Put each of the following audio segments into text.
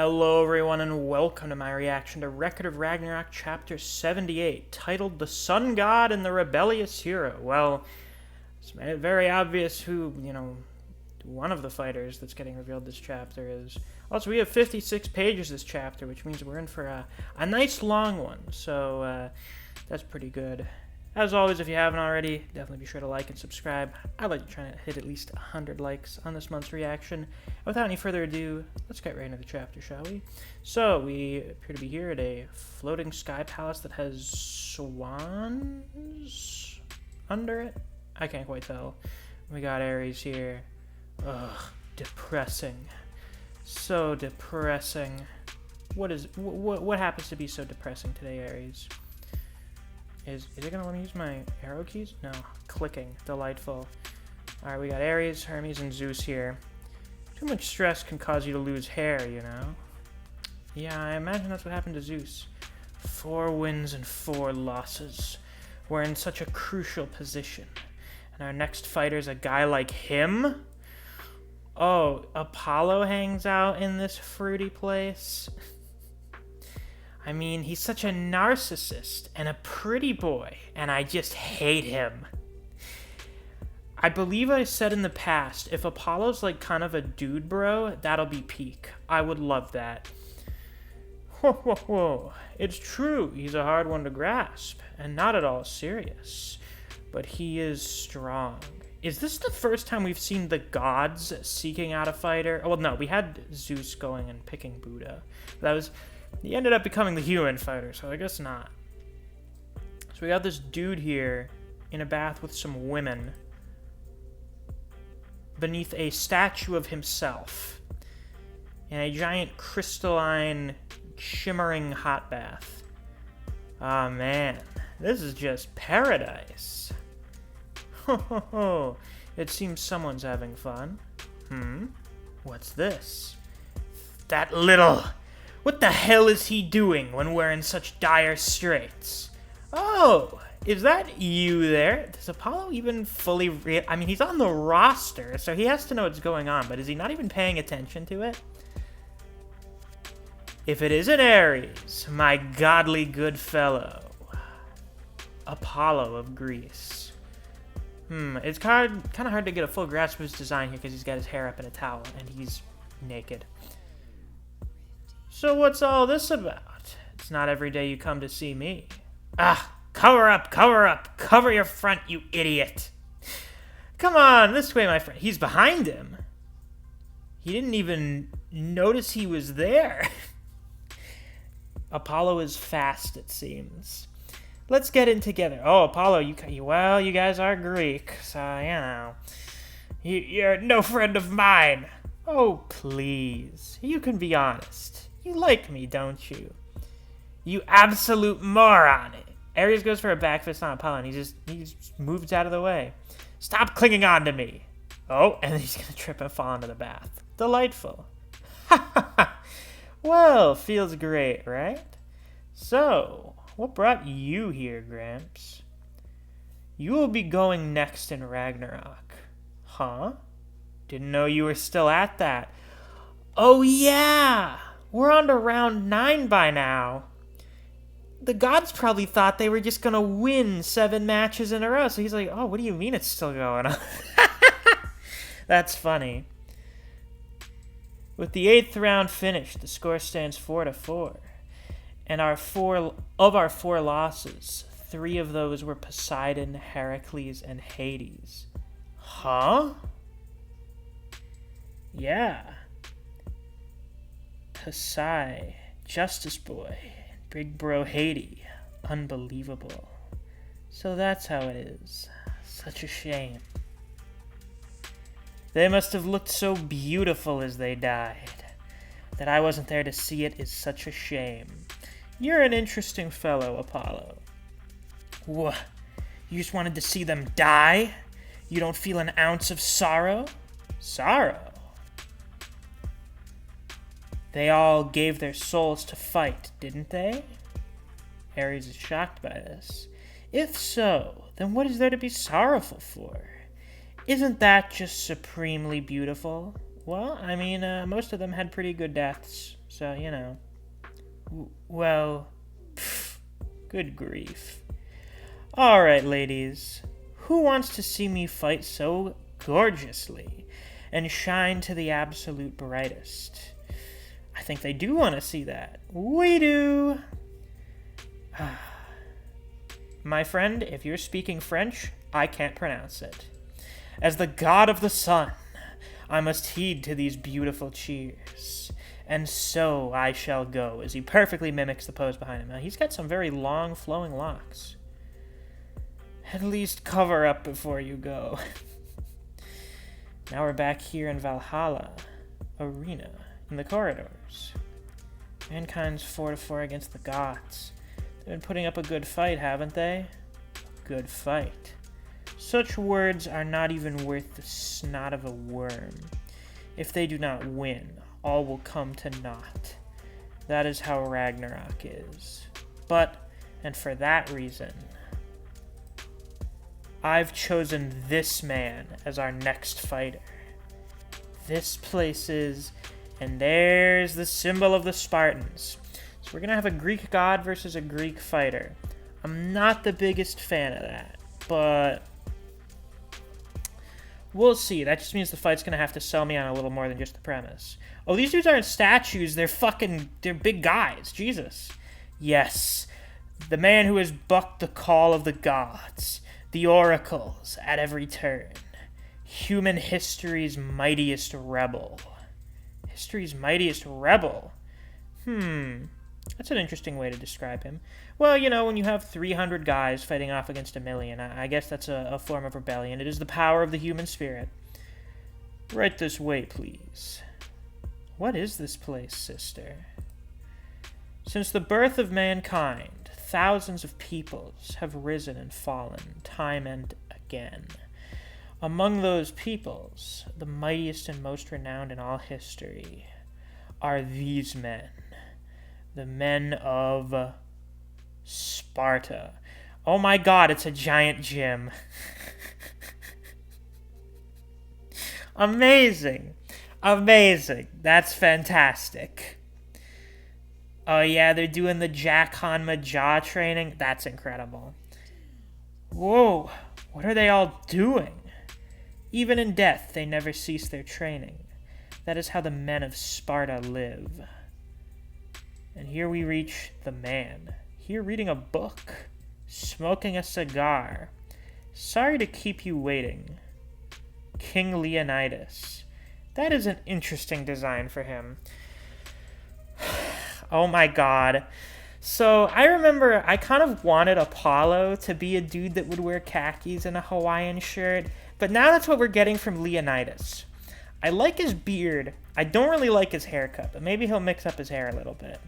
Hello everyone and welcome to my reaction to Record of Ragnarok chapter 78, titled The Sun God and the Rebellious Hero. Well, it's made it very obvious who, one of the fighters that's getting revealed this chapter is. Also, we have 56 pages this chapter, which means we're in for a nice long one, so that's pretty good. As always, if you haven't already, definitely be sure to like and subscribe. I'd like to try to hit at least 100 likes on this month's reaction. Without any further ado, let's get right into the chapter, shall we? So, we appear to be here at a floating sky palace that has swans under it? I can't quite tell. We got Ares here. Ugh, depressing. So depressing. What happens to be so depressing today, Ares? Is it going to let me use my arrow keys? No. Clicking. Delightful. Alright, we got Ares, Hermes, and Zeus here. Too much stress can cause you to lose hair, you know? Yeah, I imagine that's what happened to Zeus. 4 wins and 4 losses. We're in such a crucial position. And our next fighter's a guy like him? Oh, Apollo hangs out in this fruity place? I mean, he's such a narcissist and a pretty boy, and I just hate him. I believe I said in the past, if Apollo's like kind of a dude bro, that'll be peak. I would love that. Whoa, whoa, whoa. It's true, he's a hard one to grasp, and not at all serious. But he is strong. Is this the first time we've seen the gods seeking out a fighter? Oh, well, no, we had Zeus going and picking Buddha. He ended up becoming the human fighter, so I guess not. So we got this dude here in a bath with some women beneath a statue of himself in a giant crystalline shimmering hot bath. Ah, man, this is just paradise. Ho ho ho, it seems someone's having fun. What's this? That little... What the hell is he doing when we're in such dire straits? Oh, is that you there? Does Apollo even fully I mean, he's on the roster, so he has to know what's going on, but is he not even paying attention to it? If it isn't Ares, my godly good fellow, Apollo of Greece. It's kind of hard to get a full grasp of his design here because he's got his hair up in a towel and he's naked. So what's all this about? It's not every day you come to see me. Ah, cover up, cover your front, you idiot. Come on, this way, my friend. He's behind him. He didn't even notice he was there. Apollo is fast, it seems. Let's get in together. Oh, Apollo, you guys are Greek, so, you're no friend of mine. Oh, please, you can be honest. You like me, don't you? You absolute moron. Ares goes for a back fist on Apollo, and he just moves out of the way. Stop clinging on to me. Oh, and then he's going to trip and fall into the bath. Delightful. Well, feels great, right? So, what brought you here, Gramps? You will be going next in Ragnarok. Huh? Didn't know you were still at that. Oh, yeah! We're on to round 9 by now. The gods probably thought they were just going to win 7 matches in a row. So he's like, oh, what do you mean it's still going on? That's funny. With the 8th round finished, the score stands 4-4. And our 4 losses, 3 of those were Poseidon, Heracles, and Hades. Huh? Yeah. Psy, Justice Boy, and Big Bro Haiti. Unbelievable. So that's how it is. Such a shame. They must have looked so beautiful as they died. That I wasn't there to see it is such a shame. You're an interesting fellow, Apollo. What? You just wanted to see them die? You don't feel an ounce of sorrow? Sorrow? They all gave their souls to fight, didn't they? Ares is shocked by this. If so, then what is there to be sorrowful for? Isn't that just supremely beautiful? Well, I mean, most of them had pretty good deaths. So, you know. Well, pff, good grief. Alright, ladies. Who wants to see me fight so gorgeously and shine to the absolute brightest? I think they do want to see that. We do! My friend, if you're speaking French, I can't pronounce it. As the god of the sun, I must heed to these beautiful cheers. And so I shall go, as he perfectly mimics the pose behind him. Now, he's got some very long, flowing locks. At least cover up before you go. Now we're back here in Valhalla Arena, in the corridors. Mankind's 4-4 against the gods. They've been putting up a good fight, haven't they? Good fight. Such words are not even worth the snot of a worm. If they do not win, all will come to naught. That is how Ragnarok is. But, and for that reason, I've chosen this man as our next fighter. This place is, and there's the symbol of the Spartans. So we're going to have a Greek god versus a Greek fighter. I'm not the biggest fan of that, but we'll see. That just means the fight's going to have to sell me on a little more than just the premise. Oh, these dudes aren't statues. They're big guys. Jesus. Yes. The man who has bucked the call of the gods. The oracles at every turn. Human history's mightiest rebel. History's mightiest rebel? That's an interesting way to describe him. Well, you know, when you have 300 guys fighting off against 1,000,000, I guess that's a form of rebellion. It is the power of the human spirit. Right this way, please. What is this place, sister? Since the birth of mankind, thousands of peoples have risen and fallen time and again. Among those peoples, the mightiest and most renowned in all history are these men. The men of Sparta. Oh my god, it's a giant gym. Amazing. Amazing. That's fantastic. Oh yeah, they're doing the Jack Hanma jaw training. That's incredible. Whoa, what are they all doing? Even in death, they never cease their training. That is how the men of Sparta live. And here we reach the man. Here reading a book. Smoking a cigar. Sorry to keep you waiting. King Leonidas. That is an interesting design for him. Oh my god. So I remember I kind of wanted Apollo to be a dude that would wear khakis and a Hawaiian shirt, but now that's what we're getting from Leonidas. I like his beard. I don't really like his haircut, but maybe he'll mix up his hair a little bit.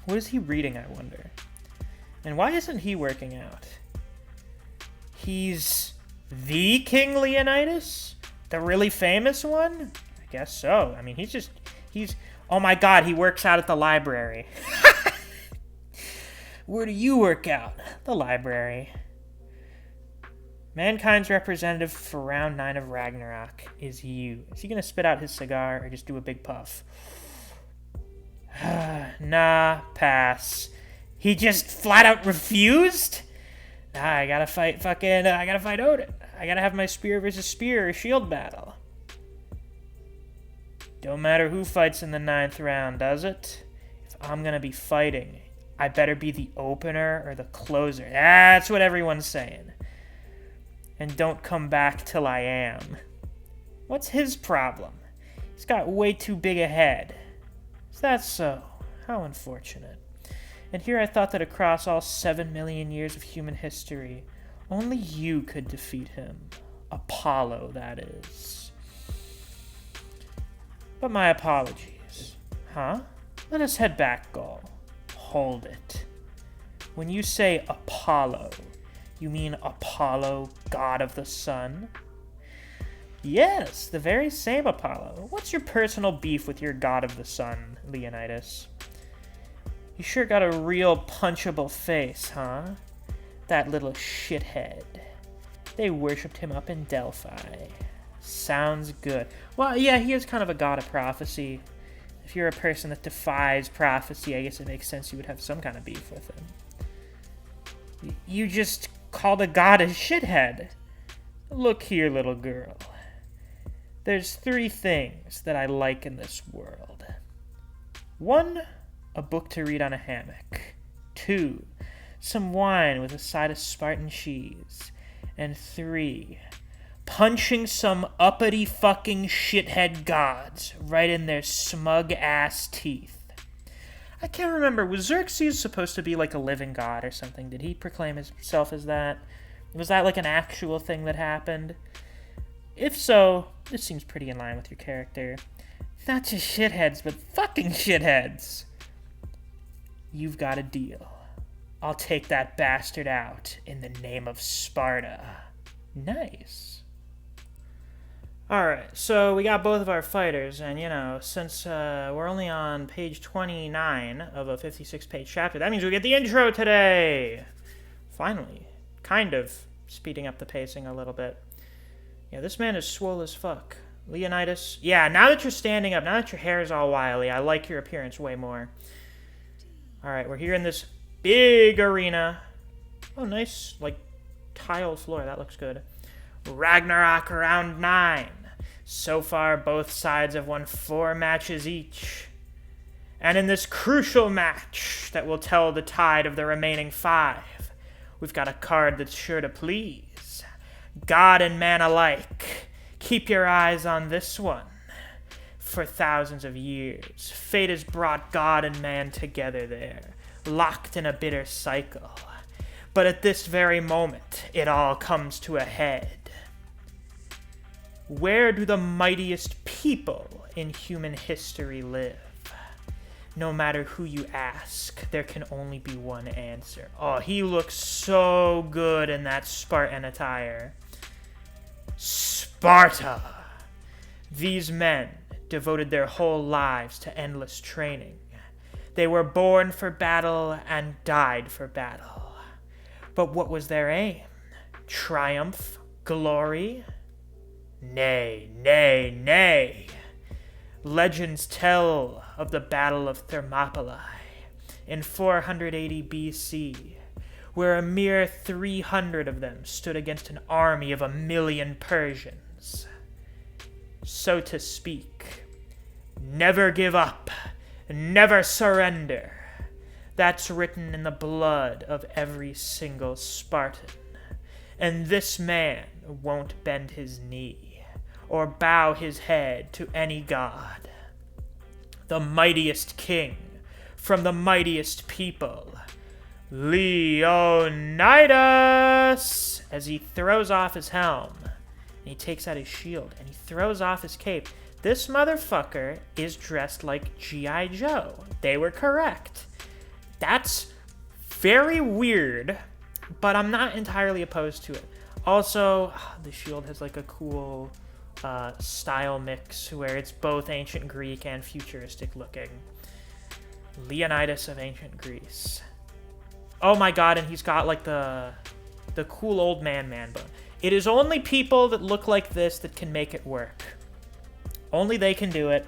What is he reading, I wonder? And why isn't he working out? He's the King Leonidas? The really famous one? I guess so. I mean, he's... Oh my god, he works out at the library. Where do you work out? The library. Mankind's representative for round 9 of Ragnarok is you. Is he gonna spit out his cigar or just do a big puff? Nah, pass. He just flat out refused? I gotta fight Odin. I gotta have my spear versus spear or shield battle. Don't matter who fights in the 9th round, does it? If I'm gonna be fighting, I better be the opener or the closer. That's what everyone's saying. And don't come back till I am. What's his problem? He's got way too big a head. Is that so? How unfortunate. And here I thought that across all 7 million years of human history, only you could defeat him. Apollo, that is. But my apologies. Huh? Let us head back, Gaul. Hold it. When you say Apollo, you mean Apollo, god of the sun? Yes, the very same Apollo. What's your personal beef with your god of the sun, Leonidas? You sure got a real punchable face, huh? That little shithead. They worshipped him up in Delphi. Sounds good. Well, yeah, he is kind of a god of prophecy. If you're a person that defies prophecy, I guess it makes sense you would have some kind of beef with him. You just called a god a shithead. Look here, little girl. There's 3 things that I like in this world. 1, a book to read on a hammock. 2, some wine with a side of Spartan cheese. And 3, punching some uppity fucking shithead gods right in their smug ass teeth. I can't remember, was Xerxes supposed to be like a living god or something? Did he proclaim himself as that? Was that like an actual thing that happened? If so, this seems pretty in line with your character. Not just shitheads, but fucking shitheads. You've got a deal. I'll take that bastard out in the name of Sparta. Nice. Alright, so we got both of our fighters, and since we're only on page 29 of a 56-page chapter, that means we get the intro today! Finally. Kind of speeding up the pacing a little bit. Yeah, this man is swole as fuck. Leonidas. Yeah, now that you're standing up, now that your hair is all wily, I like your appearance way more. Alright, we're here in this big arena. Oh, nice, tile floor. That looks good. Ragnarok round 9. So far, both sides have won 4 matches each. And in this crucial match that will tell the tide of the remaining 5, we've got a card that's sure to please. God and man alike, keep your eyes on this one. For thousands of years, fate has brought God and man together there, locked in a bitter cycle. But at this very moment, it all comes to a head. Where do the mightiest people in human history live? No matter who you ask, there can only be one answer. Oh, he looks so good in that Spartan attire. Sparta! These men devoted their whole lives to endless training. They were born for battle and died for battle. But what was their aim? Triumph? Glory? Nay, nay, nay. Legends tell of the Battle of Thermopylae in 480 BC, where a mere 300 of them stood against an army of 1,000,000 Persians. So to speak, never give up, never surrender. That's written in the blood of every single Spartan. And this man won't bend his knee or bow his head to any god. The mightiest king from the mightiest people, Leonidas, as he throws off his helm, and he takes out his shield, and he throws off his cape. This motherfucker is dressed like G.I. Joe. They were correct. That's very weird, but I'm not entirely opposed to it. Also, the shield has like a cool style mix where it's both ancient Greek and futuristic looking. Leonidas of ancient Greece. Oh my god, and he's got like the cool old man bun. It is only people that look like this that can make it work. Only they can do it.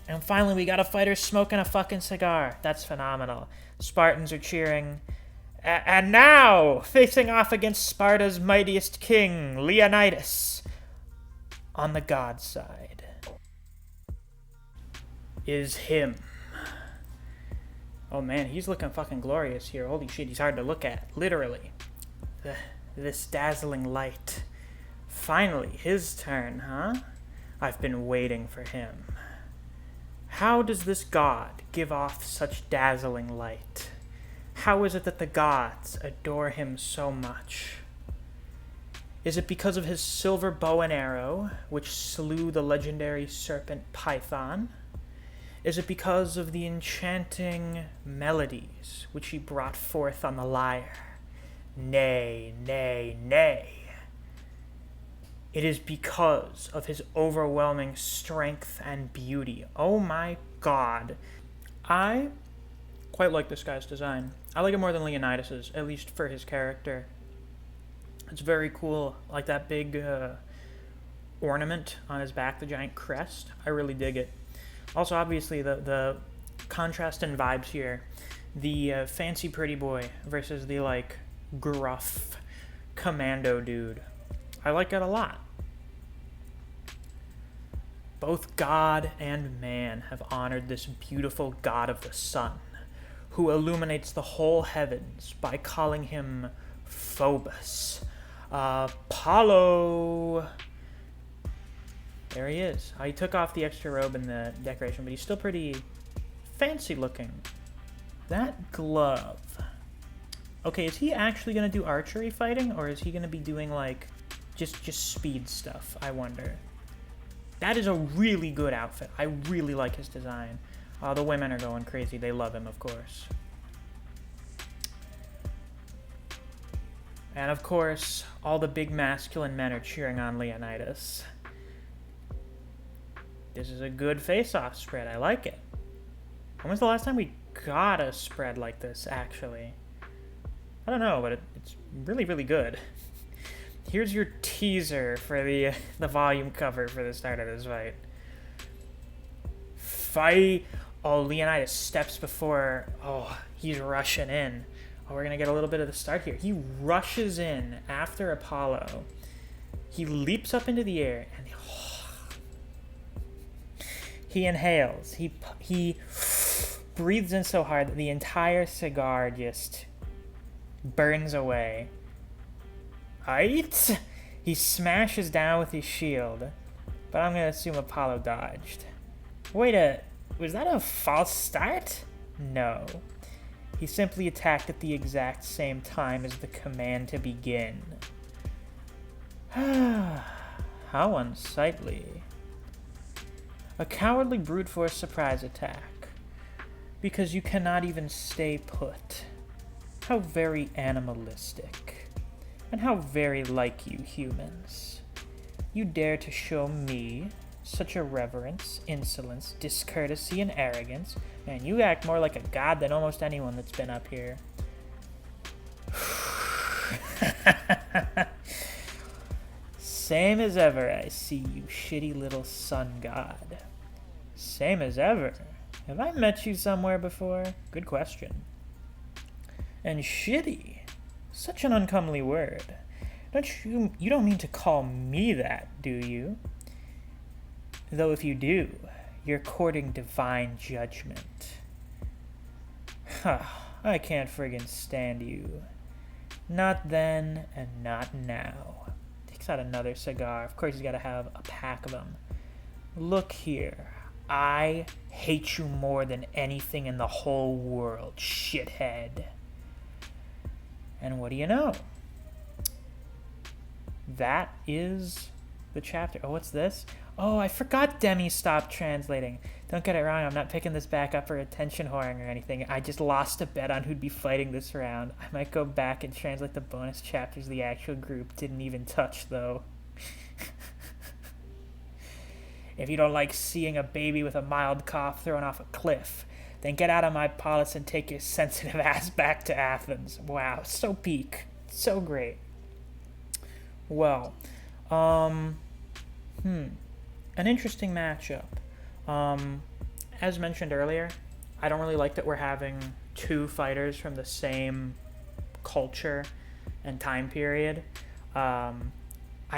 And finally, we got a fighter smoking a fucking cigar. That's phenomenal. Spartans are cheering. And now, facing off against Sparta's mightiest king, Leonidas, on the god side, is him. Oh man, he's looking fucking glorious here. Holy shit, he's hard to look at. Literally. This dazzling light. Finally, his turn, huh? I've been waiting for him. How does this god give off such dazzling light? How is it that the gods adore him so much? Is it because of his silver bow and arrow, which slew the legendary serpent Python? Is it because of the enchanting melodies which he brought forth on the lyre? Nay, nay, nay. It is because of his overwhelming strength and beauty. Oh my god. I quite like this guy's design. I like it more than Leonidas's, at least for his character. It's very cool. Like that big ornament on his back, the giant crest. I really dig it. Also, obviously, the contrast in vibes here. The fancy pretty boy versus the, like, gruff commando dude. I like it a lot. Both God and man have honored this beautiful god of the sun, who illuminates the whole heavens by calling him Phobos. Apollo! There he is. He took off the extra robe and the decoration, but he's still pretty fancy looking. That glove. Okay, is he actually going to do archery fighting, or is he going to be doing, like, just speed stuff, I wonder? That is a really good outfit. I really like his design. The women are going crazy. They love him, of course. And, of course, all the big masculine men are cheering on Leonidas. This is a good face-off spread. I like it. When was the last time we got a spread like this, actually? I don't know, but it's really, really good. Here's your teaser for the volume cover for the start of this fight. Fight! Oh, Leonidas steps before... Oh, he's rushing in. Oh, we're going to get a little bit of the start here. He rushes in after Apollo. He leaps up into the air, and he inhales. He breathes in so hard that the entire cigar just burns away. Aight! He smashes down with his shield, but I'm going to assume Apollo dodged. Was that a false start? No. He simply attacked at the exact same time as the command to begin. How unsightly. A cowardly brute force surprise attack. Because you cannot even stay put. How very animalistic. And how very like you humans. You dare to show me such irreverence, insolence, discourtesy, and arrogance. Man, you act more like a god than almost anyone that's been up here. Same as ever, I see you, shitty little sun god. Same as ever. Have I met you somewhere before? Good question. And shitty. Such an uncomely word. You don't mean to call me that, do you? Though if you do, you're courting divine judgment. I can't friggin' stand you. Not then, and not now. Takes out another cigar. Of course he's gotta have a pack of them. Look here. I hate you more than anything in the whole world, shithead. And what do you know? That is the chapter. Oh, what's this? Oh, I forgot Demi stopped translating. Don't get it wrong, I'm not picking this back up for attention whoring or anything. I just lost a bet on who'd be fighting this round. I might go back and translate the bonus chapters the actual group didn't even touch, though. If you don't like seeing a baby with a mild cough thrown off a cliff, then get out of my palace and take your sensitive ass back to Athens. Wow, so peak. So great. Well, an interesting matchup. As mentioned earlier, I don't really like that we're having two fighters from the same culture and time period. I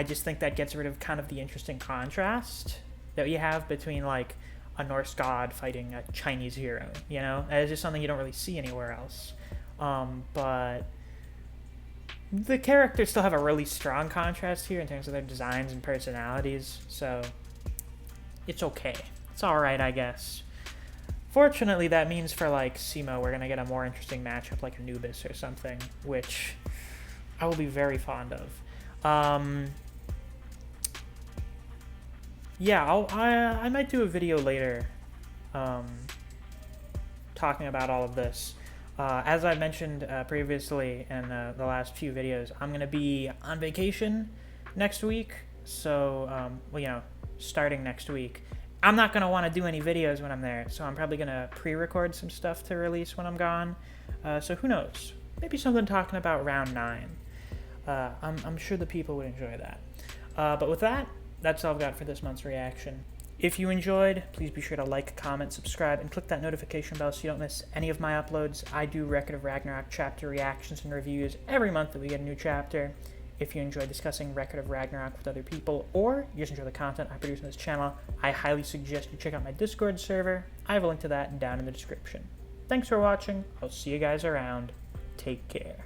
just think that gets rid of kind of the interesting contrast that you have between, like, a Norse god fighting a Chinese hero, you know? It's just something you don't really see anywhere else. But the characters still have a really strong contrast here in terms of their designs and personalities, so it's okay. It's alright, I guess. Fortunately, that means for, like, Simo, we're gonna get a more interesting matchup like Anubis or something, which I will be very fond of. Yeah, I might do a video later talking about all of this. As I mentioned previously in the last few videos, I'm going to be on vacation next week, so, well, you know, starting next week. I'm not going to want to do any videos when I'm there, so I'm probably going to pre-record some stuff to release when I'm gone. So who knows? Maybe something talking about round 9. I'm sure the people would enjoy that. But with that, that's all I've got for this month's reaction. If you enjoyed, please be sure to like, comment, subscribe, and click that notification bell so you don't miss any of my uploads. I do Record of Ragnarok chapter reactions and reviews every month that we get a new chapter. If you enjoy discussing Record of Ragnarok with other people, or you just enjoy the content I produce on this channel, I highly suggest you check out my Discord server. I have a link to that down in the description. Thanks for watching. I'll see you guys around. Take care.